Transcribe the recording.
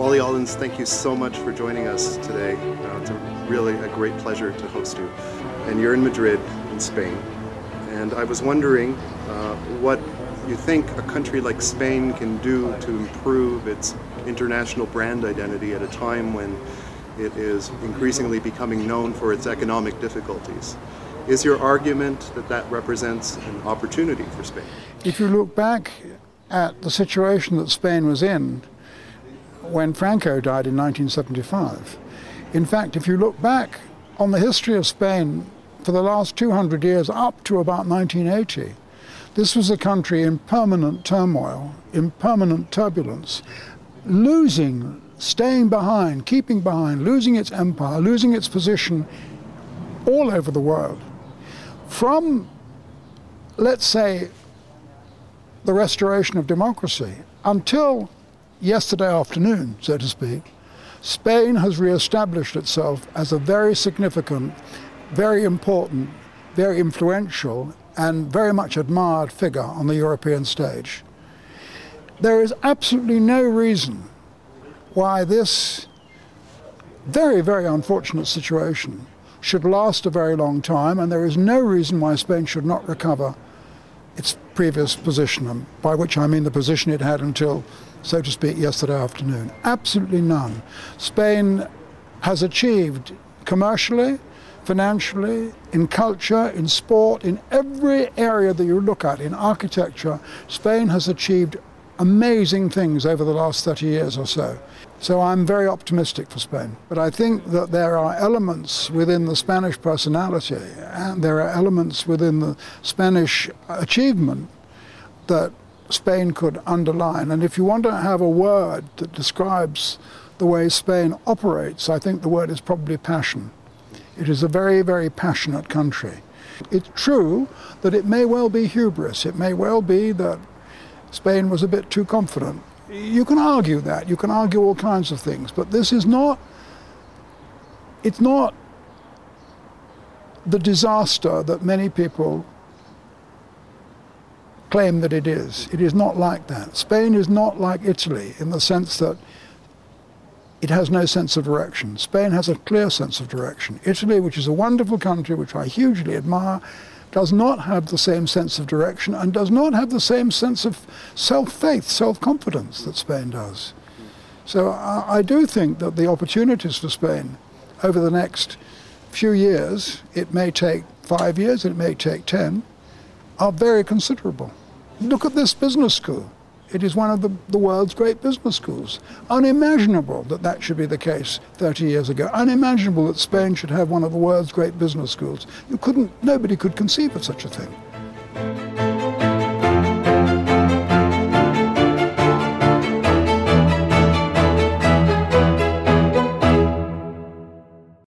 Wally Olins, thank you so much for joining us today. It's really a great pleasure to host you. And you're in Madrid, in Spain. And I was wondering what you think a country like Spain can do to improve its international brand identity at a time when it is increasingly becoming known for its economic difficulties. Is your argument that that represents an opportunity for Spain? If you look back at the situation that Spain was in when Franco died in 1975. In fact, if you look back on the history of Spain for the last 200 years up to about 1980, this was a country in permanent turmoil, in permanent turbulence, losing, staying behind, keeping behind, losing its empire, losing its position all over the world. From, let's say, the restoration of democracy until yesterday afternoon, so to speak, Spain has re-established itself as a very significant, very important, very influential, and very much admired figure on the European stage. There is absolutely no reason why this very, very unfortunate situation should last a very long time, and there is no reason why Spain should not recover its previous position, and by which I mean the position it had until, so to speak, yesterday afternoon. Absolutely none. Spain has achieved commercially, financially, in culture, in sport, in every area that you look at, in architecture, Spain has achieved amazing things over the last 30 years or so. So I'm very optimistic for Spain. But I think that there are elements within the Spanish personality and there are elements within the Spanish achievement that Spain could underline. And if you want to have a word that describes the way Spain operates, I think the word is probably passion. It is a very, very passionate country. It's true that it may well be hubris. It may well be that Spain was a bit too confident. You can argue that. You can argue all kinds of things. But this is not, it's not the disaster that many people claim that it is. It is not like that. Spain is not like Italy in the sense that it has no sense of direction. Spain has a clear sense of direction. Italy, which is a wonderful country, which I hugely admire, does not have the same sense of direction and does not have the same sense of self-faith, self-confidence that Spain does. So I do think that the opportunities for Spain over the next few years, it may take 5 years, it may take 10, are very considerable. Look at this business school. It is one of the world's great business schools. Unimaginable that that should be the case 30 years ago. Unimaginable that Spain should have one of the world's great business schools. Nobody could conceive of such a thing.